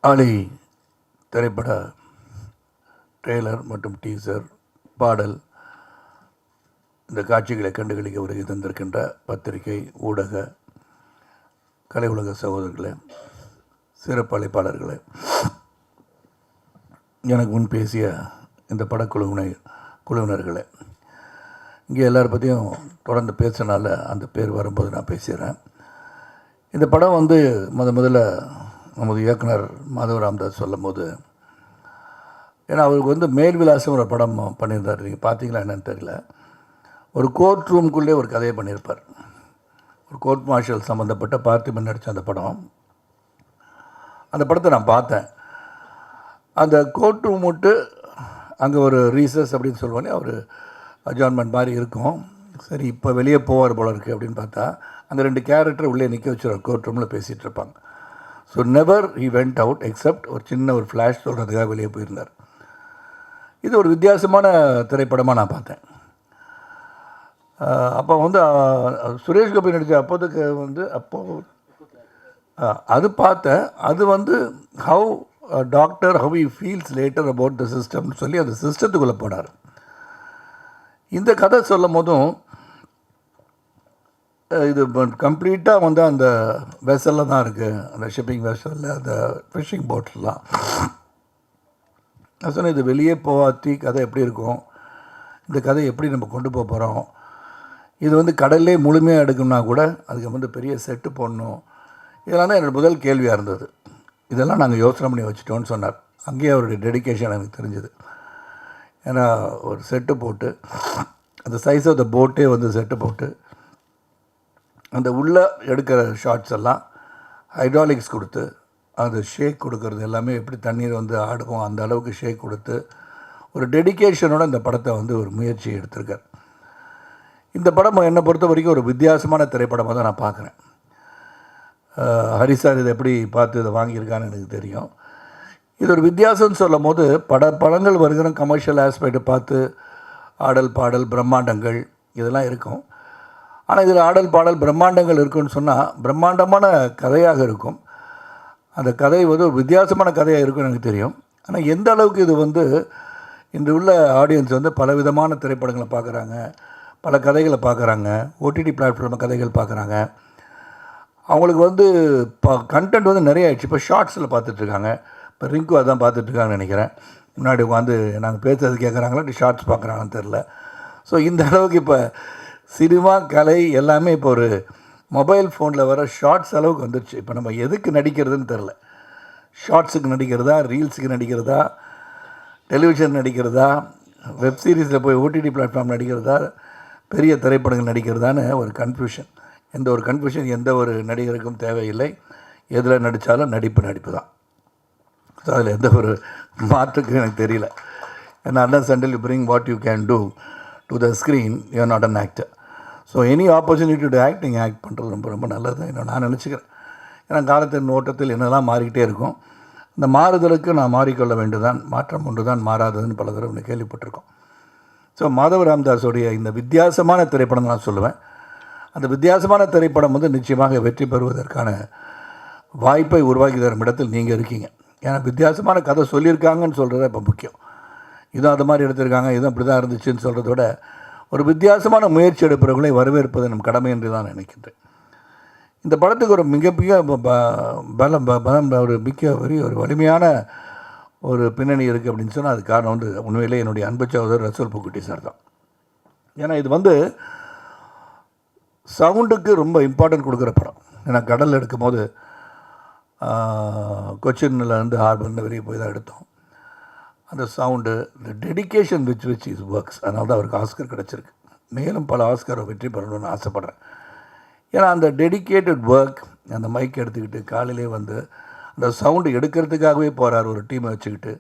ஆலி திரைப்பட ட்ரெய்லர் மற்றும் டீசர் பாடல் இந்த காட்சிகளை கண்டுகளிக்க வருகை தந்திருக்கின்ற பத்திரிகை ஊடக கலை உலக சகோதரர்களே, சிறப்பு அழைப்பாளர்களே, எனக்கு முன் பேசிய இந்த குழுவினர்களே, இங்கே எல்லார் பற்றியும் தொடர்ந்து பேசினால அந்த பேர் வரும்போது நான் பேசுகிறேன். இந்த படம் முதல்ல நமது இயக்குனர் மாதவ ராமதாஸ் சொல்லும் போது, ஏன்னா அவருக்கு மேல் விலாசம் ஒரு படம் பண்ணியிருந்தார். நீங்கள் பார்த்தீங்களா என்னன்னு தெரியல. ஒரு கோர்ட் ரூம்குள்ளே ஒரு கதையை பண்ணியிருப்பார். ஒரு கோர்ட் மார்ஷல் சம்மந்தப்பட்ட பார்த்திபன் நடித்த அந்த படம். அந்த படத்தை நான் பார்த்தேன். அந்த கோர்ட் ரூம் விட்டு அங்கே ஒரு ரீசஸ் அப்படின்னு சொல்லுவானே, ஒரு அட்ஜாயின்மெண்ட் மாதிரி இருக்கும். சரி, இப்போ வெளியே போவார் போல இருக்குது அப்படின்னு பார்த்தா, அந்த 2 கேரக்டர் உள்ளே நிற்க வச்சுருவார். கோர்ட் ரூமில் பேசிகிட்டு இருப்பாங்க. So never he went out accept ஒரு சின்ன ஒரு ஃப்ளாஷ் சொல்கிறதுக்காக வெளியே போயிருந்தார். இது ஒரு வித்தியாசமான திரைப்படமாக நான் பார்த்தேன். அப்போ சுரேஷ் கோபி நடித்த அப்போது அது பார்த்தேன். அது how doctor how he feels later about the சிஸ்டம்னு சொல்லி அந்த சிஸ்டத்துக்குள்ளே போனார். இந்த கதை சொல்லும் போதும் இது கம்ப்ளீட்டாக அந்த வெசலில் தான் இருக்குது. அந்த ஷிப்பிங் வெசலில், அந்த ஃபிஷிங் போட்லாம். நான் சொன்னேன், இது வெளியே போகாத்தி கதை எப்படி இருக்கும், இந்த கதை எப்படி நம்ம கொண்டு போக போகிறோம், இது கடல்லே முழுமையாக எடுக்கணும்னா கூட அதுக்கு பெரிய செட்டு போடணும். இதெல்லாம் தான் என்னோடய முதல் கேள்வியாக இருந்தது. இதெல்லாம் நாங்கள் யோசனை பண்ணி வச்சுட்டோன்னு சொன்னார். அங்கேயே அவருடைய டெடிக்கேஷன் எனக்கு தெரிஞ்சுது. ஏன்னா ஒரு செட்டு போட்டு அந்த சைஸ் ஆஃப் த போட்டே செட்டு போட்டு அந்த உள்ளே எடுக்கிற ஷார்ட்ஸ் எல்லாம் ஹைட்ராலிக்ஸ் கொடுத்து அது ஷேக் கொடுக்கறது எல்லாமே எப்படி தண்ணீர் ஆடுவோம் அந்த அளவுக்கு ஷேக் கொடுத்து ஒரு டெடிக்கேஷனோட இந்த படத்தை ஒரு முயற்சி எடுத்திருக்கார். இந்த படம் என்னை பொறுத்த வரைக்கும் ஒரு வித்தியாசமான திரைப்படமாக தான் நான் பார்க்குறேன். ஹரிசார் இதை எப்படி பார்த்து இதை வாங்கியிருக்கான்னு எனக்கு தெரியும். இது ஒரு வித்தியாசம்னு சொல்லும் போது படங்கள் வருகிற கமர்ஷியல் ஆஸ்பெக்டை பார்த்து ஆடல் பாடல் பிரம்மாண்டங்கள் இதெல்லாம் இருக்கும். ஆனால் இதில் ஆடல் பாடல் பிரம்மாண்டங்கள் இருக்குன்னு சொன்னால் பிரம்மாண்டமான கதையாக இருக்கும். அந்த கதை ஒரு வித்தியாசமான கதையாக இருக்குன்னு எனக்கு தெரியும். ஆனால் எந்த அளவுக்கு இது இன்று உள்ள ஆடியன்ஸ் பலவிதமான திரைப்படங்களை பார்க்குறாங்க, பல கதைகளை பார்க்குறாங்க, ஓடிடி பிளாட்ஃபார்ம் கதைகள் பார்க்குறாங்க. அவங்களுக்கு கண்டென்ட் நிறைய ஆயிடுச்சு. இப்போ ஷார்ட்ஸில் பார்த்துட்ருக்காங்க. இப்போ ரிங்கு அதான் பார்த்துட்ருக்காங்கன்னு நினைக்கிறேன். முன்னாடி நாங்கள் பேசுறது கேட்குறாங்களா, ஷார்ட்ஸ் பார்க்குறாங்கன்னு தெரில. ஸோ இந்த அளவுக்கு இப்போ சினிமா கலை எல்லாமே இப்போ ஒரு மொபைல் ஃபோனில் வர ஷார்ட்ஸ் அளவுக்கு வந்துடுச்சு. இப்போ நம்ம எதுக்கு நடிக்கிறதுன்னு தெரில. ஷார்ட்ஸுக்கு நடிக்கிறதா, ரீல்ஸுக்கு நடிக்கிறதா, டெலிவிஷன் நடிக்கிறதா, வெப் சீரிஸில் போய் ஓடிடி பிளாட்ஃபார்ம் நடிக்கிறதா, பெரிய திரைப்படங்கள் நடிக்கிறதான்னு ஒரு கன்ஃபியூஷன். எந்த ஒரு நடிகருக்கும் தேவையில்லை. எதில் நடித்தாலும் நடிப்பு தான். ஸோ அதில் எந்த ஒரு மாற்றுக்கும் எனக்கு தெரியல. ஏன்னா unless until you bring what you can do to the screen, you are not an actor. So any opportunity to act, நீங்கள் ஆக்ட் பண்ணுறது ரொம்ப ரொம்ப நல்லது நான் நினச்சிக்கிறேன். ஏன்னா காலத்தின் ஓட்டத்தில் என்னெல்லாம் மாறிக்கிட்டே இருக்கும். இந்த மாறுதலுக்கு நான் மாறிக்கொள்ள வேண்டுதான். மாற்றம் ஒன்று தான் மாறாததுன்னு பல தடவை கேள்விப்பட்டிருக்கோம். ஸோ மாதவ ராமதாஸோடைய இந்த வித்தியாசமான திரைப்படம் நான் சொல்லுவேன். அந்த வித்தியாசமான திரைப்படம் நிச்சயமாக வெற்றி பெறுவதற்கான வாய்ப்பை உருவாக்கி தரும் இடத்தில் நீங்கள் இருக்கீங்க. ஏன்னா வித்தியாசமான கதை சொல்லியிருக்காங்கன்னு சொல்கிறது இப்போ முக்கியம். இதுவும் அது மாதிரி எடுத்திருக்காங்க, இதுவும் அப்படி தான் இருந்துச்சுன்னு சொல்கிறத விட ஒரு வித்தியாசமான முயற்சி எடுப்பவர்களை வரவேற்பது நம் கடமை என்று தான் நினைக்கின்றேன். இந்த படத்துக்கு ஒரு மிகப்பெரிய ஒரு வலிமையான ஒரு பின்னணி இருக்குது அப்படின்னு சொன்னால் அது காரணம் உண்மையிலே என்னுடைய அன்பு சகோதரர் ரசூல் பூக்குட்டி சார் தான். ஏன்னா இது சவுண்டுக்கு ரொம்ப இம்பார்ட்டன்ட் கொடுக்குற படம். ஏன்னா கடலில் எடுக்கும்போது கொச்சின்லேருந்து ஹார்பர்லேருந்து வெளியே போய் தான் எடுத்தோம். அந்த சவுண்டு, இந்த டெடிக்கேஷன் விச் இஸ் ஒர்க்ஸ். அதனால தான் அவருக்கு ஆஸ்கர் கிடச்சிருக்கு. மேலும் பல ஆஸ்கரை வெற்றி பெறணும்னு ஆசைப்பட்றேன். ஏன்னா அந்த டெடிக்கேட்டட் ஒர்க், அந்த மைக் எடுத்துக்கிட்டு காலையிலே அந்த சவுண்டு எடுக்கிறதுக்காகவே போகிறார். ஒரு டீமை வச்சுக்கிட்டு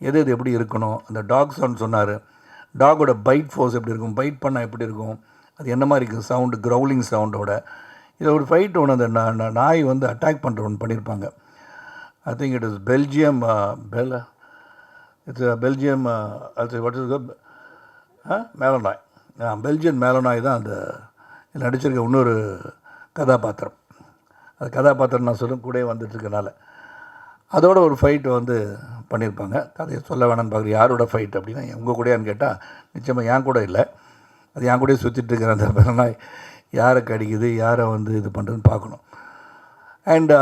எது எப்படி இருக்கணும். அந்த டாக் சவுண்ட் சொன்னார். டாகோட பைட் ஃபோர்ஸ் எப்படி இருக்கும், பைட் பண்ணால் எப்படி இருக்கும், அது என்ன மாதிரி இருக்குது சவுண்டு, க்ரௌலிங் சவுண்டோட. இதை ஒரு ஃபைட் அந்த நாய் அட்டாக் பண்ணுற ஒன்று பண்ணியிருப்பாங்க. I think it is Belgium Belgium what is மேலனாய். பெல்ஜியன் மேலனாய் தான் அந்த நடிச்சிருக்க இன்னொரு கதாபாத்திரம். அது கதாபாத்திரம் நான் சொல்லும் கூட வந்துட்டுருக்கனால அதோட ஒரு ஃபைட்டு வந்து பண்ணியிருப்பாங்க. கதையை சொல்ல வேணான்னு பார்க்குற யாரோட ஃபைட் அப்படின்னா உங்கள் கூடயான்னு கேட்டால் நிச்சயமாக என் கூட இல்லை. அது என் கூடயே சுற்றிட்டு இருக்கிற அந்த பிறநாய் யாரை கடிக்குது, யாரை வந்து இது பண்ணுறதுன்னு பார்க்கணும். அண்ட்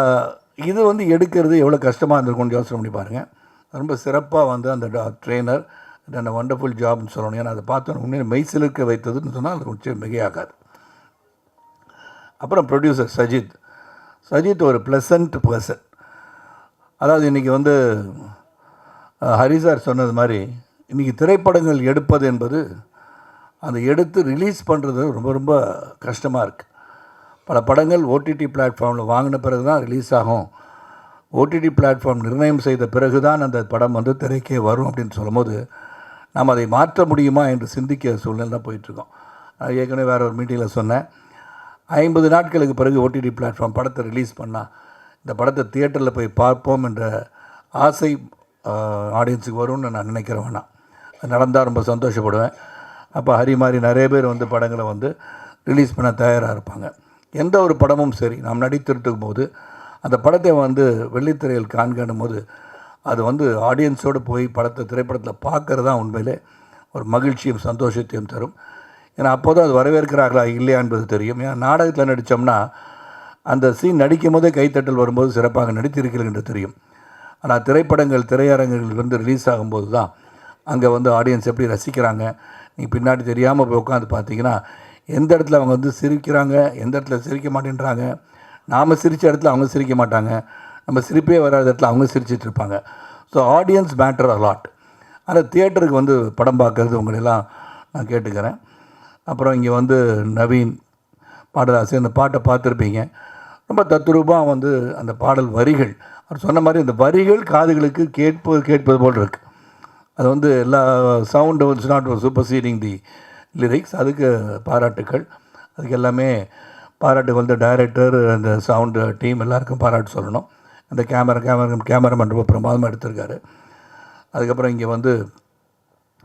இது வந்து எடுக்கிறது எவ்வளோ கஷ்டமாக இருந்திருக்கும்னு யோசனை பண்ணி பாருங்கள். ரொம்ப சிறப்பாக வந்து அந்த ட்ரெயினர் அந்த வண்டர்ஃபுல் ஜாப்னு சொல்லணும். ஏன்னா அதை பார்த்தோன்னு உண்மையை மெய்சிலிருக்க வைத்ததுன்னு சொன்னால் அது கொஞ்சம் மிகையாகாது. அப்புறம் ப்ரொடியூசர் சஜித் ஒரு ப்ளசன்ட் பர்சன். அதாவது இன்றைக்கி வந்து ஹரி சார் சொன்னது மாதிரி இன்றைக்கி திரைப்படங்கள் எடுப்பது என்பது அதை எடுத்து ரிலீஸ் பண்ணுறது ரொம்ப ரொம்ப கஷ்டமாக இருக்குது. பல படங்கள் ஓடிடி பிளாட்ஃபார்மில் வாங்கின பிறகு தான் ரிலீஸ் ஆகும். ஓடிடி பிளாட்ஃபார்ம் நிர்ணயம் செய்த பிறகு தான் அந்த படம் வந்து திரைக்கே வரும் அப்படின்னு சொல்லும்போது நாம் அதை மாற்ற முடியுமா என்று சிந்திக்க சூழ்நிலை தான் போயிட்டுருக்கோம். நான் ஏற்கனவே வேறு ஒரு மீட்டிங்கில் சொன்னேன், 50 நாட்களுக்கு பிறகு ஓடிடி பிளாட்ஃபார்ம் படத்தை ரிலீஸ் பண்ணால் இந்த படத்தை தியேட்டரில் போய் பார்ப்போம் என்ற ஆசை ஆடியன்ஸுக்கு வரும்னு நான் நினைக்கிறேன். வேணாம், அது நடந்தால் ரொம்ப சந்தோஷப்படுவேன். அப்போ ஹரி மாதிரி நிறைய பேர் வந்து படங்களை வந்து ரிலீஸ் பண்ண தயாராக இருப்பாங்க. எந்த ஒரு படமும் சரி நாம் நடித்திருக்கும் போது அந்த படத்தை வந்து வெள்ளித்திரையில் காண்கணும் போது அது வந்து ஆடியன்ஸோடு போய் திரைப்படத்தில் பார்க்கறது தான் உண்மையிலே ஒரு மகிழ்ச்சியும் சந்தோஷத்தையும் தரும். ஏன்னா அப்போ தான் அது வரவேற்கிறார்களா இல்லையா என்பது தெரியும். ஏன்னா நாடகத்தில் நடித்தோம்னா அந்த சீன் நடிக்கும் போதே கைத்தட்டல் வரும்போது சிறப்பாக நடித்திருக்கிறீர்கள் என்று தெரியும். ஆனால் திரைப்படங்கள் திரையரங்குகள் வந்து ரிலீஸ் ஆகும்போது தான் அங்கே வந்து ஆடியன்ஸ் எப்படி ரசிக்கிறாங்க. நீங்கள் பின்னாடி தெரியாமல் போய் உட்காந்து பார்த்தீங்கன்னா எந்த இடத்துல அவங்க வந்து சிரிக்கிறாங்க, எந்த இடத்துல சிரிக்க மாட்டேன்றாங்க. நாம் சிரித்த இடத்துல அவங்க சிரிக்க மாட்டாங்க, நம்ம சிரிப்பே வராத இடத்துல அவங்க சிரிச்சிட்ருப்பாங்க. So audience matter a lot. ஆனால் தியேட்டருக்கு வந்து படம் பார்க்குறது உங்களெல்லாம் நான் கேட்டுக்கிறேன். அப்புறம் இங்கே வந்து நவீன் பாடலாசிரியர், அந்த பாட்டை பார்த்துருப்பீங்க. ரொம்ப தத்ரூபமாக வந்து அந்த பாடல் வரிகள் அவர் சொன்ன மாதிரி அந்த வரிகள் காதுகளுக்கு கேட்பது போல் இருக்குது. அது வந்து எல்லா sound it's not super seeding the lyrics. அதுக்கு பாராட்டுக்கள். அதுக்கு எல்லாமே பாராட்டு வந்து டைரக்டர், அந்த சவுண்டு டீம் எல்லாருக்கும் பாராட்டு சொல்லணும். அந்த கேமராமேன் ரொம்ப பிரமாதமாக எடுத்திருக்காரு. அதுக்கப்புறம் இங்கே வந்து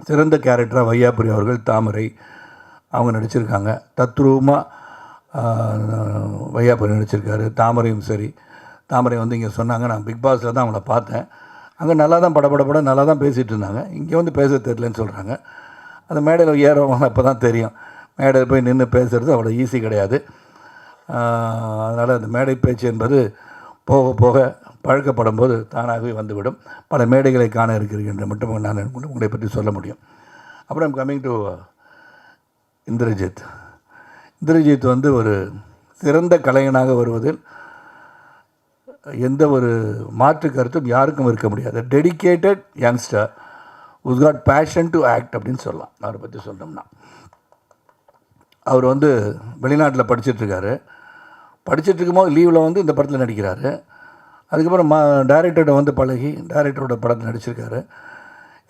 சிறந்த கேரக்டராக வையாபுரி அவர்கள், தாமரை அவங்க நடிச்சிருக்காங்க. தத்ரூபமாக வையாபுரி நடிச்சிருக்காரு. தாமரையும் சரி, தாமரை வந்து இங்கே சொன்னாங்க, நான் பிக் பாஸில் தான் அவங்கள பார்த்தேன், அங்கே நல்லா தான் பட நல்லா தான் பேசிகிட்டு இருந்தாங்க, இங்கே வந்து பேச தெரியலன்னு சொல்கிறாங்க. அந்த மேடையில் ஏறவங்க அப்போ தான் தெரியும், மேடையில் போய் நின்று பேசுகிறது அவ்வளோ ஈஸி கிடையாது. அதனால் அந்த மேடை பேச்சு என்பது போக போக பழக்கப்படும் போது தானாகவே வந்துவிடும். பல மேடைகளை காண இருக்கிறீர்கள் என்று மட்டும் நான் உங்களை பற்றி சொல்ல முடியும். அப்புறம் கம்மிங் டு இந்திரஜித் வந்து ஒரு சிறந்த கலைஞனாக வருவதில் எந்த ஒரு மாற்று கருத்தும் யாருக்கும் இருக்க முடியாது. Dedicated youngster who's got passion to act அப்படின்னு சொல்லலாம். அவரை பற்றி சொன்னோம்னா, அவர் வந்து வெளிநாட்டில் படிச்சிட்ருக்காரு. படிச்சிட்ருக்கும்போது லீவில் வந்து இந்த படத்தில் நடிக்கிறாரு. அதுக்கப்புறம் டைரக்டர்கிட்ட வந்து பழகி டைரக்டரோட படத்தில் நடிச்சிருக்காரு.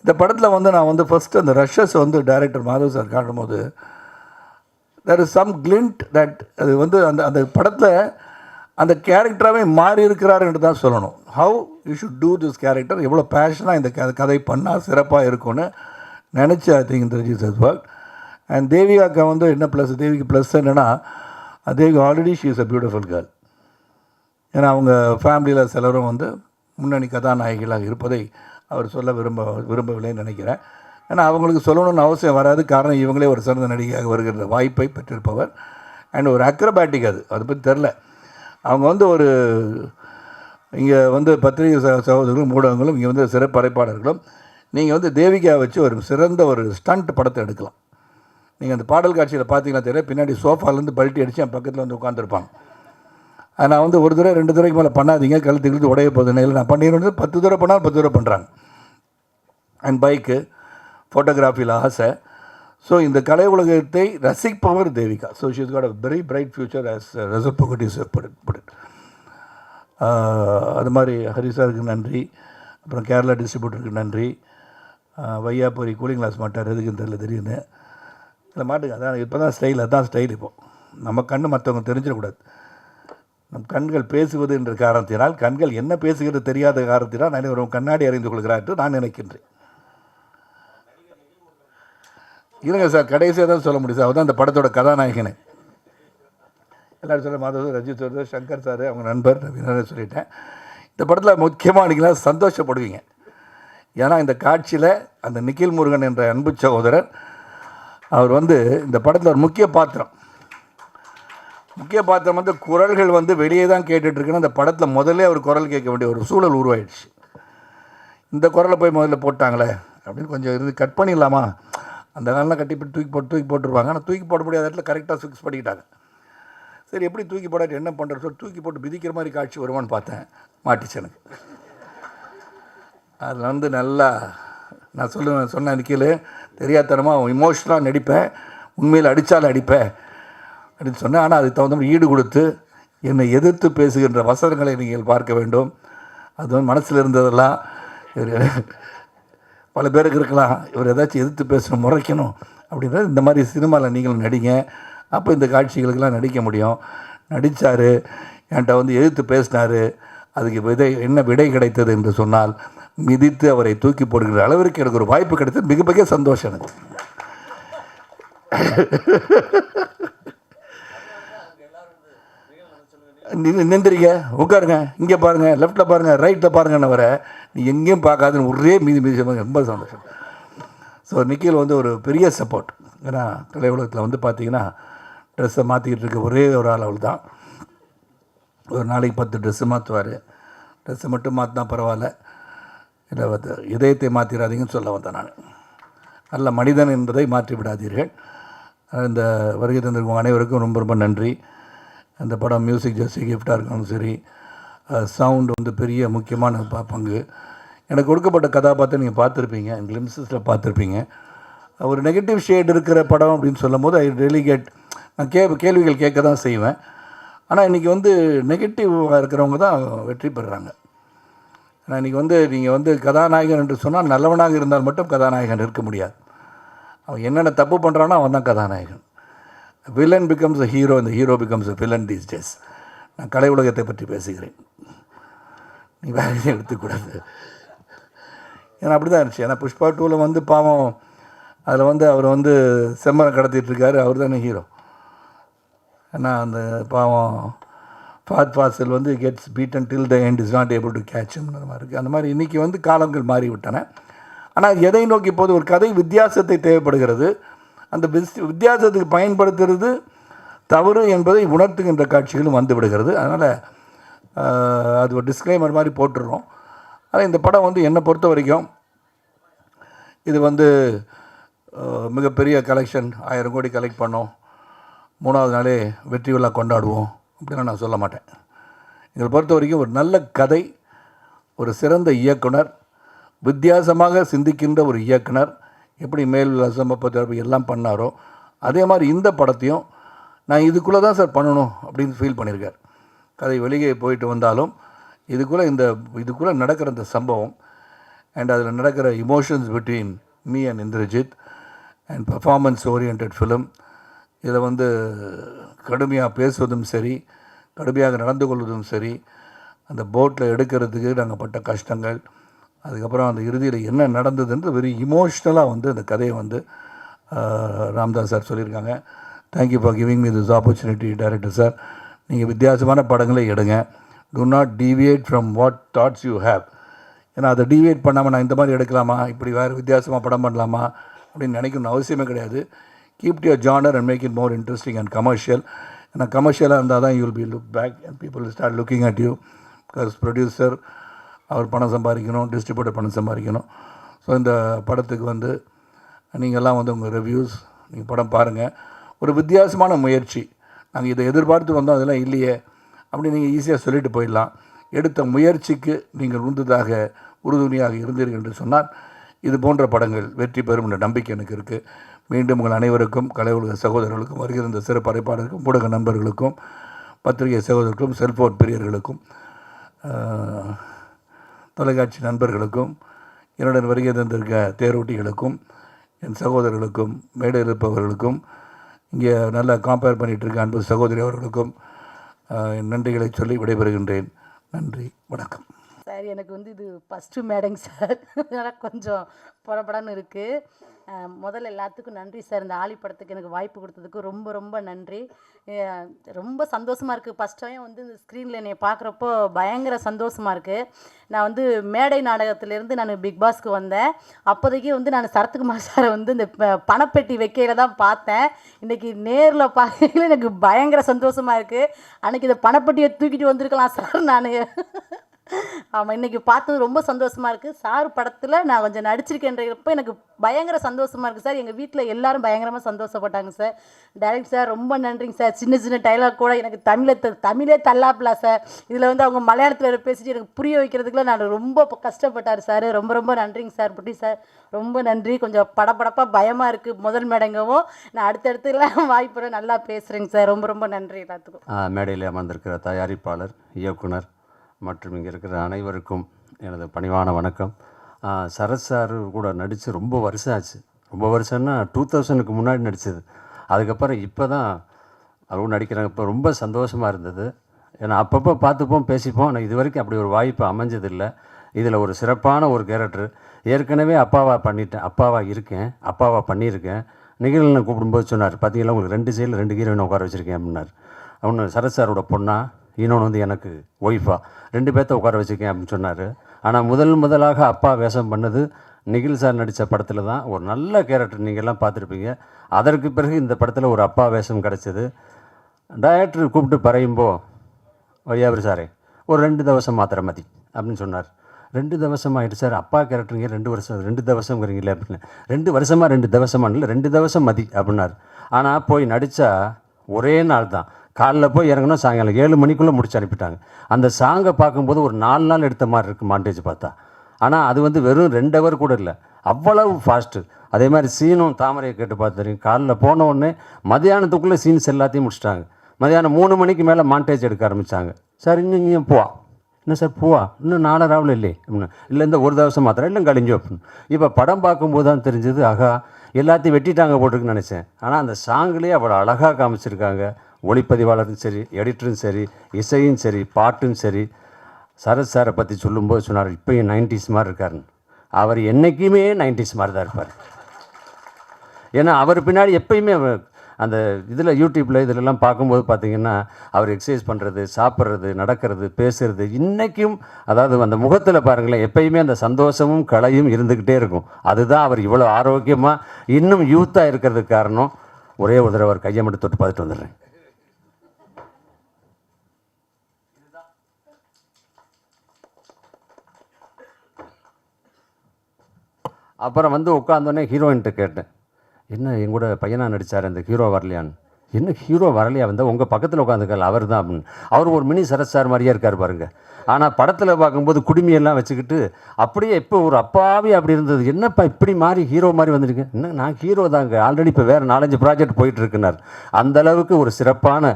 இந்த படத்தில் வந்து நான் வந்து ஃபஸ்ட்டு அந்த ரஷ்ஷஸ் வந்து டைரக்டர் மாதவ் சார் காட்டும்போது there is some glint that அது வந்து அந்த அந்த படத்தில் அந்த கேரக்டராகவே மாறி இருக்கிறார் என்று தான் சொல்லணும். How you should do this character, எவ்வளோ பேஷனாக இந்த கதை பண்ணால் சிறப்பாக இருக்கும்னு நினச்சி I think Indrajith has work. And தேவிகாக்கா வந்து என்ன ப்ளஸ், தேவிக்கு ப்ளஸ் என்னென்னா, Devika already she is a beautiful girl. ஏன்னா அவங்க ஃபேமிலியில் சிலரும் வந்து முன்னணி கதாநாயகிகளாக இருப்பதை அவர் சொல்ல விரும்பவில்லைன்னு நினைக்கிறேன். ஏன்னா அவங்களுக்கு சொல்லணும்னு அவசியம் வராது. காரணம் இவங்களே ஒரு சிறந்த நடிகையாக வருகிற வாய்ப்பை பெற்றிருப்பவர். அண்ட் ஒரு அக்ரோபேட்டிக் அதை பற்றி தெரில. அவங்க வந்து ஒரு இங்கே வந்து பத்திரிகை சகோதரர்களும் ஊடகங்களும் இங்கே வந்து சிறப்பு படைப்பாளர்களும் நீங்கள் வந்து தேவிகா வச்சு ஒரு சிறந்த ஒரு ஸ்டண்ட் படத்தை எடுக்கலாம். நீங்கள் அந்த பாடல் காட்சியில் பார்த்தீங்கன்னா தெரியும், பின்னாடி சோஃபாலேருந்து பல்ட்டி அடித்து என் பக்கத்தில் வந்து உட்காந்துருப்பாங்க. அது நான் வந்து ஒரு தடவை 2 தடவைக்கு மேலே பண்ணாதீங்க, கழுத்து உடைய போகுது. இல்லை நான் பண்ணிடுறது 10 தடவை பண்ணால் 10 தடவை பண்ணுறாங்க. அண்ட் பைக்கு ஃபோட்டோகிராஃபியில் ஆசை. ஸோ இந்த கலை உலகத்தை ரசிப்பவர் Devika. So she is got a very bright future as reserve பொகட்டிஸ் புட் இட். அது மாதிரி ஹரிசாருக்கு நன்றி. அப்புறம் கேரளா டிஸ்ட்ரிபியூட்டருக்கு நன்றி. வையாபுரி கூலிங் கிளாஸ் மாட்டார், எதுக்குன்னு தெரியல, தெரியுது இல்லை மாட்டுங்க. அதான் இப்போ தான் ஸ்டைல், அதுதான் ஸ்டைல். இப்போது நம்ம கண்ணு மற்றவங்க தெரிஞ்சிடக்கூடாது. நம் கண்கள் பேசுவது என்ற காரணத்தினால், கண்கள் என்ன பேசுகிறது தெரியாத காரணத்தினால் அனைவரும் கண்ணாடி அறிந்து கொள்கிறார் என்று நான் நினைக்கின்றேன். இல்லைங்க சார், கடைசியாக தான் சொல்ல முடியும் சார். அவர் தான் அந்த படத்தோட கதாநாயகனே. எல்லோரும் சொல்ல மாதவ், ரஜித் சார், சங்கர் சார், அவங்க நண்பர் நவீன சொல்லிட்டேன். இந்த படத்தில் முக்கியமாக நீங்களாம் சந்தோஷப்படுவீங்க. ஏன்னா இந்த காட்சியில் அந்த நிக்கில் முருகன் என்ற அன்பு சகோதரர் அவர் வந்து இந்த படத்தில் ஒரு முக்கிய பாத்திரம் வந்து குரல்கள் வந்து வெளியே தான் கேட்டுட்ருக்குன்னு அந்த படத்தில் முதல்ல அவர் குரல் கேட்க வேண்டிய ஒரு சூழல் உருவாயிடுச்சு. இந்த குரலை போய் முதல்ல போட்டாங்களே அப்படின்னு கொஞ்சம் இருந்து கட் பண்ணிடலாமா, அந்த காலெலாம் கட்டி போட்டு தூக்கி போட்டுருவாங்க. ஆனால் தூக்கி போட முடியாத இடத்துல கரெக்டாக ஃபிக்ஸ் பண்ணிக்கிட்டாங்க. சரி எப்படி தூக்கி போடாட்டி என்ன பண்ணுறது சொல்லி தூக்கி போட்டு மிதிக்கிற மாதிரி காட்சி வருமானு பார்த்தேன், மாட்டிச்சு எனக்கு. அதில் வந்து நல்லா நான் சொன்ன நிற்கல தெரியாதனமாக இமோஷனலாக நடிப்பேன், உண்மையில் அடித்தாலும் அடிப்பேன் அப்படின்னு சொன்னேன். ஆனால் அதுக்கு தகுந்த மாதிரி ஈடு கொடுத்து என்னை எதிர்த்து பேசுகின்ற வசனங்களை நீங்கள் பார்க்க வேண்டும். அது வந்து மனசில் இருந்ததெல்லாம் பல பேருக்கு இருக்கலாம், இவர் ஏதாச்சும் எதிர்த்து பேசணும், முறைக்கணும் அப்படின்றது. இந்த மாதிரி சினிமாவில் நீங்களும் நடிங்க, அப்போ இந்த காட்சிகளுக்கெல்லாம் நடிக்க முடியும். நடித்தார், என்கிட்ட வந்து எதிர்த்து பேசினார். அதுக்கு என்ன விடை கிடைத்தது என்று சொன்னால், மிதித்து அவரை தூக்கி போடுகிற அளவிற்கு எனக்கு ஒரு வாய்ப்பு கிடைத்தது. மிக மிக சந்தோஷம் எனக்கு. நின்றுறீங்க, உட்காருங்க, இங்கே பாருங்கள், லெஃப்ட்டில் பாருங்கள், ரைட்டில் பாருங்கன்னு வர நீ எங்கேயும் பார்க்காதுன்னு ஒரே மீதி ரொம்ப சந்தோஷம். ஸோ நிக்கில் வந்து ஒரு பெரிய சப்போர்ட். ஏன்னா கலை உலகத்தில் வந்து பார்த்திங்கன்னா ட்ரெஸ்ஸை மாற்றிக்கிட்டு இருக்க ஒரே ஒரு ஆள் அவள் தான். ஒரு நாளைக்கு 10 ட்ரெஸ்ஸு மாற்றுவார். ட்ரெஸ்ஸை மட்டும் மாற்றினா பரவாயில்ல, இல்லை இதயத்தை மாற்றிடாதீங்கன்னு சொல்ல வந்தேன் நான். நல்ல மனிதன் என்பதை மாற்றி விடாதீர்கள். இந்த வருகை தந்திருக்கும் அனைவருக்கும் ரொம்ப ரொம்ப நன்றி. அந்த படம் மியூசிக் ஜெஸ்ஸி கிஃப்டாக இருந்தாலும் சரி, சவுண்டு வந்து பெரிய முக்கியமான பங்கு. எனக்கு கொடுக்கப்பட்ட கதாபாத்திரம் நீங்கள் பார்த்துருப்பீங்க, கிளிம்ஸஸில் பார்த்துருப்பீங்க. ஒரு நெகட்டிவ் ஷேட் இருக்கிற படம் அப்படின்னு சொல்லும் போது ஐ டெலிகேட் நான் கேள்விகள் கேட்க தான் செய்வேன். ஆனால் இன்றைக்கி வந்து நெகட்டிவாக இருக்கிறவங்க தான் வெற்றி பெறுறாங்க. ஆனால் இன்றைக்கி வந்து நீங்கள் வந்து கதாநாயகன் என்று சொன்னால் நல்லவனாக இருந்தால் மட்டும் கதாநாயகன் இருக்க முடியாது. அவன் என்னென்ன தப்பு பண்ணுறானோ அவன் தான் கதாநாயகன். வில்லன் பிகம்ஸ் அ ஹீரோ, இந்த hero becomes a villain these days. நான் கலை உலகத்தை பற்றி பேசுகிறேன், நீ வேற எதையும் எடுத்துக்கூடாது. ஏன்னா அப்படி தான் இருந்துச்சு. ஏன்னா புஷ்பா 2ல் வந்து பாவம் அதில் வந்து அவர் வந்து செம்மரை கடத்திட்டுருக்காரு, அவர் தானே ஹீரோ. ஏன்னா அந்த பாவம் ஃபாத் ஃபாசில் வந்து gets beaten till the end is not able to கேட்ச்ன்ற மாதிரி இருக்குது. அந்த மாதிரி இன்றைக்கி வந்து காலங்கள் மாறிவிட்டன. ஆனால் எதை நோக்கி போது ஒரு கதை வித்தியாசத்தை தேவைப்படுகிறது. அந்த வித்தியாசத்துக்கு பயன்படுத்துறது தவறு என்பதை உணர்த்துகின்ற காட்சிகளும் வந்து விடுகிறது. அதனால் அது ஒரு டிஸ்க்ளைமர் மாதிரி போட்டுடுறோம். ஆனால் இந்த படம் வந்து என்னை பொறுத்த வரைக்கும் இது வந்து மிகப்பெரிய கலெக்ஷன், 1000 கோடி கலெக்ட் பண்ணோம், 3வது நாளே வெற்றி விழா கொண்டாடுவோம் அப்படிலாம் நான் சொல்ல மாட்டேன். இதை பொறுத்த வரைக்கும் ஒரு நல்ல கதை, ஒரு சிறந்த இயக்குனர், வித்தியாசமாக சிந்திக்கின்ற ஒரு இயக்குனர் எப்படி மேல் சம்பப்ப எல்லாம் பண்ணாரோ அதே மாதிரி இந்த படத்தையும் நான் இதுக்குள்ளே தான் சார் பண்ணணும் அப்படின்னு ஃபீல் பண்ணியிருக்கார். கதை வெளியே போயிட்டு வந்தாலும் இதுக்குள்ளே நடக்கிற இந்த சம்பவம் அண்ட் அதில் நடக்கிற emotions between me and Indrajith and performance oriented film, இதில் வந்து கடுமையாக பேசுவதும் சரி, கடுமையாக நடந்து கொள்வதும் சரி, அந்த போட்டில் எடுக்கிறதுக்கு நாங்கள் பட்ட கஷ்டங்கள், அதுக்கப்புறம் அந்த இறுதியில் என்ன நடந்ததுன்றது வெரி இமோஷ்னலாக வந்து அந்த கதையை வந்து ராம்தாஸ் சார் சொல்லியிருக்காங்க. Thank you for giving me this opportunity director sir. நீங்கள் வித்தியாசமான படங்களை எடுங்க, to not deviate from what thoughts you have. ஏன்னா அதை டீவியேட் பண்ணாமல் நான் இந்த மாதிரி எடுக்கலாமா, இப்படி வேறு வித்தியாசமாக படம் பண்ணலாமா அப்படின்னு நினைக்கணும்னு அவசியமே கிடையாது. Keep to your genre and make it more interesting and commercial. ஏன்னா கமர்ஷியலாக இருந்தால் தான் you will be look back and people will start looking at you. Because producer அவர் பணம் சம்பாதிக்கணும், டிஸ்ட்ரிபியூட்டர் பணம் சம்பாதிக்கணும். ஸோ இந்த படத்துக்கு வந்து நீங்கள்லாம் வந்து உங்கள் ரிவ்யூஸ், நீங்கள் படம் பாருங்கள். ஒரு வித்தியாசமான முயற்சி, நாங்கள் இதை எதிர்பார்த்து வந்தோம், அதெல்லாம் இல்லையே அப்படி நீங்கள் ஈஸியாக சொல்லிட்டு போயிடலாம். எடுத்த முயற்சிக்கு நீங்கள் உறுதுணையாக இருந்தீர்கள் என்று சொன்னால் இது போன்ற படங்கள் வெற்றி பெறும் என்ற நம்பிக்கை எனக்கு இருக்குது. மீண்டும் உங்கள் அனைவருக்கும், கலை உலக சகோதரர்களுக்கும், வருகிற சிறப்பு அழைப்பாளருக்கும், ஊடக நண்பர்களுக்கும், பத்திரிகை சகோதரர்களுக்கும், செல்ஃபோன் பிரியர்களுக்கும், தொலைக்காட்சி நண்பர்களுக்கும், என்னுடன் வருகை தந்திருக்க தேரோட்டிகளுக்கும், என் சகோதரர்களுக்கும், மேடையில் இருப்பவர்களுக்கும், இங்கே நல்லா கம்பேர் பண்ணிகிட்டு இருக்க அன்பு சகோதரி அவர்களுக்கும் என் நன்றிகளை சொல்லி விடைபெறுகின்றேன். நன்றி, வணக்கம். சார் எனக்கு வந்து இது ஃபஸ்ட்டு மேடைங்க சார். அதனால் கொஞ்சம் படபடன்னு இருக்குது. முதல்ல எல்லாத்துக்கும் நன்றி சார். இந்த ஆலி படத்துக்கு எனக்கு வாய்ப்பு கொடுத்ததுக்கு ரொம்ப ரொம்ப நன்றி. ரொம்ப சந்தோஷமாக இருக்குது. ஃபஸ்ட் டைம் வந்து இந்த ஸ்க்ரீனில் என்னை பார்க்குறப்போ பயங்கர சந்தோஷமாக இருக்குது. நான் வந்து மேடை நாடகத்திலேருந்து நான் பிக் பாஸ்க்கு வந்தேன். அப்போதைக்கு வந்து நான் சரத்குமார் சாரை வந்து இந்த பணப்பெட்டி வைக்கையில் தான் பார்த்தேன். இன்றைக்கி நேரில் பார்க்கையில் எனக்கு பயங்கர சந்தோஷமாக இருக்குது. அன்றைக்கி இந்த பணப்பெட்டியை தூக்கிட்டு வந்திருக்கலாம் சார் நான். ஆமாம், இன்றைக்கி பார்த்தது ரொம்ப சந்தோஷமாக இருக்குது. சார் படத்தில் நான் கொஞ்சம் நடிச்சிருக்கேன்றப்போ எனக்கு பயங்கர சந்தோஷமாக இருக்குது சார். எங்கள் வீட்டில் எல்லோரும் பயங்கரமாக சந்தோஷப்பட்டாங்க சார். டைரக்ட் சார் ரொம்ப நன்றிங்க சார். சின்ன சின்ன டைலாக் கூட எனக்கு தமிழே தள்ளாப்பில சார். இதில் வந்து அவங்க மலையாளத்தில் பேசிட்டு எனக்கு புரிய வைக்கிறதுக்குள்ள நான் ரொம்ப கஷ்டப்பட்டார் சார். ரொம்ப ரொம்ப நன்றிங்க சார். புட்டி சார் ரொம்ப நன்றி. கொஞ்சம் படப்படப்பாக பயமாக இருக்குது முதல் மேடங்கவும். நான் அடுத்தடுத்துலாம் வாய்ப்பு நல்லா பேசுகிறேங்க சார். ரொம்ப ரொம்ப நன்றி எல்லாத்துக்கும். மேடையில் அமர்ந்திருக்கிற தயாரிப்பாளர், இயக்குனர் மற்றும் இங்கே இருக்கிற அனைவருக்கும் எனது பணிவான வணக்கம். சரத் சார் கூட நடித்து ரொம்ப வருஷம் ஆச்சு. ரொம்ப வருஷம்னா 2000க்கு முன்னாடி நடித்தது. அதுக்கப்புறம் இப்போ தான் அவங்க நடிக்கிறாங்க. இப்போ ரொம்ப சந்தோஷமாக இருந்தது. ஏன்னா அப்பப்போ பார்த்துப்போம், பேசிப்போம். ஆனால் இது வரைக்கும் அப்படி ஒரு வாய்ப்பு அமைஞ்சதில்லை. இதில் ஒரு சிறப்பான ஒரு கேரக்டர். ஏற்கனவே அப்பாவாக இருக்கேன், அப்பாவாக பண்ணியிருக்கேன். நிகழ்ச்சியை கூப்பிடும்போது சொன்னார், பார்த்தீங்களா உங்களுக்கு 2 சைடில் 2 ஹீரோயினை உட்கார வச்சுருக்கேன் அப்படின்னார். ஒன்று சரத் சாரோட பொண்ணா, இன்னொன்று வந்து எனக்கு ஒய்ஃபா, 2 பேர்த்த உட்கார வச்சுருக்கேன் அப்படின்னு சொன்னார். ஆனால் முதலாக அப்பா வேஷம் பண்ணது நிகில் சார் நடித்த படத்தில் தான். ஒரு நல்ல கேரக்டர் நீங்கள்லாம் பார்த்துருப்பீங்க. அதற்கு பிறகு இந்த படத்தில் ஒரு அப்பா வேஷம் கிடச்சிது. டைரக்டர் கூப்பிட்டு பறையும்போ, வையாபுரி சாரே ஒரு 2 தவசம் மாத்திரை மதி அப்படின்னு சொன்னார். 2 தவசம் ஆகிட்டு சார், அப்பா கேரக்டருங்க 2 வருஷம் 2 தவசங்கிறீங்களே அப்படின்னு. 2 வருஷமாக 2 தவசமாக இல்லை, 2 தவசம் மதி அப்படின்னார். ஆனால் போய் நடித்தா ஒரே நாள் தான். காலைல போய் இறங்கணும், சாயங்காலம் 7 மணிக்குள்ளே முடிச்சு அனுப்பிட்டாங்க. அந்த சாங்கை பார்க்கும்போது ஒரு 4 நாள் எடுத்த மாதிரி இருக்குது மாண்டேஜ் பார்த்தா. ஆனால் அது வந்து வெறும் 2 ஹவர் கூட இல்லை, அவ்வளவு ஃபாஸ்ட்டு. அதே மாதிரி சீனும் தாமரையை கேட்டு பார்த்துறீங்க. காலைல போன உடனே மதியானத்துக்குள்ளே சீன்ஸ் எல்லாத்தையும் முடிச்சிட்டாங்க. மதியானம் 3 மணிக்கு மேலே மாண்டேஜ் எடுக்க ஆரம்பித்தாங்க. சார் இன்னும் போவா, என்ன சார் பூவா, இன்னும் 4 ராவில் இல்லை அப்படின்னு. இல்லை இந்த ஒரு தவசம் மாத்திரம் இல்லை கழிஞ்சோ அப்படின்னு. இப்போ படம் பார்க்கும்போது தான் தெரிஞ்சது, ஆகா எல்லாத்தையும் வெட்டிட்டாங்க போட்டிருக்குன்னு நினச்சேன். ஆனால் அந்த சாங்லேயே அவ்வளோ அழகாக காமிச்சிருக்காங்க. ஒளிப்பதிவாளரும் சரி, எடிட்டரும் சரி, இசையும் சரி, பாட்டும் சரி. சரத் சாரை பற்றி சொல்லும்போது சொன்னார், இப்போயும் 90s மாதிரி இருக்காருன்னு. அவர் என்றைக்குமே 90s மாதிரி தான் இருப்பார். ஏன்னா அவர் பின்னாடி எப்பயுமே அந்த இதில் யூடியூப்பில் இதிலெல்லாம் பார்க்கும்போது பார்த்திங்கன்னா அவர் எக்ஸசைஸ் பண்ணுறது, சாப்பிட்றது, நடக்கிறது, பேசுகிறது இன்றைக்கும், அதாவது அந்த முகத்தில் பாருங்களேன், எப்பயுமே அந்த சந்தோஷமும் கலையும் இருந்துக்கிட்டே இருக்கும். அதுதான் அவர் இவ்வளோ ஆரோக்கியமாக இன்னும் யூத்தாக இருக்கிறதுக்கு காரணம். ஒரே ஒரு தடவை அவர் கையை மட்டும் தொட்டு பார்த்துட்டு வந்துடுறேன். அப்புறம் வந்து உட்காந்தோடனே ஹீரோயின்கிட்ட கேட்டேன், என்ன எங்கூட பையனாக நடித்தார், அந்த ஹீரோ வரலையான்னு. என்ன ஹீரோ வரலையா வந்தால் உங்கள் பக்கத்தில் உட்காந்துக்கல அவர் தான் அப்படின்னு. அவர் ஒரு மினி சரத் சார் மாதிரியே இருக்கார் பாருங்கள். ஆனால் படத்தில் பார்க்கும்போது குடுமையெல்லாம் வச்சுக்கிட்டு அப்படியே இப்போ ஒரு அப்பாவே அப்படி இருந்தது. என்னப்பா இப்படி மாறி ஹீரோ மாதிரி வந்திருக்கேன். என்ன நான் ஹீரோ தாங்க, ஆல்ரெடி இப்போ வேறு 4-5 ப்ராஜெக்ட் போயிட்டுருக்குனார். அந்தளவுக்கு ஒரு சிறப்பான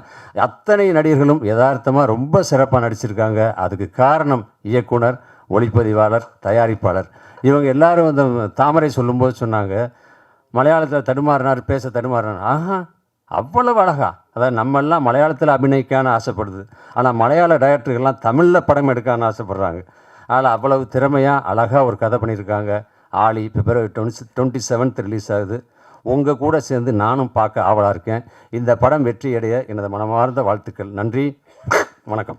அத்தனை நடிகர்களும் யதார்த்தமாக ரொம்ப சிறப்பாக நடிச்சிருக்காங்க. அதுக்கு காரணம் இயக்குனர், ஒளிப்பதிவாளர், தயாரிப்பாளர். இவங்க எல்லோரும் வந்து தாமரை சொல்லும்போது சொன்னாங்க, மலையாளத்தில் தடுமாறினார், பேச தடுமாறினார். ஆஹா, அவ்வளவு அழகா. அதாவது நம்மெல்லாம் மலையாளத்தில் அபிநயிக்கான்னு ஆசைப்படுது, ஆனால் மலையாள டைரக்டர்கள்லாம் தமிழில் படம் எடுக்கான்னு ஆசைப்பட்றாங்க. அதனால் அவ்வளவு திறமையாக அழகாக ஒரு கதை பண்ணியிருக்காங்க. ஆலி February 27 ரிலீஸ் ஆகுது. உங்கள் கூட சேர்ந்து நானும் பார்க்க ஆவலாக இருக்கேன். இந்த படம் வெற்றி அடைய எனது மனமார்ந்த வாழ்த்துக்கள். நன்றி, வணக்கம்.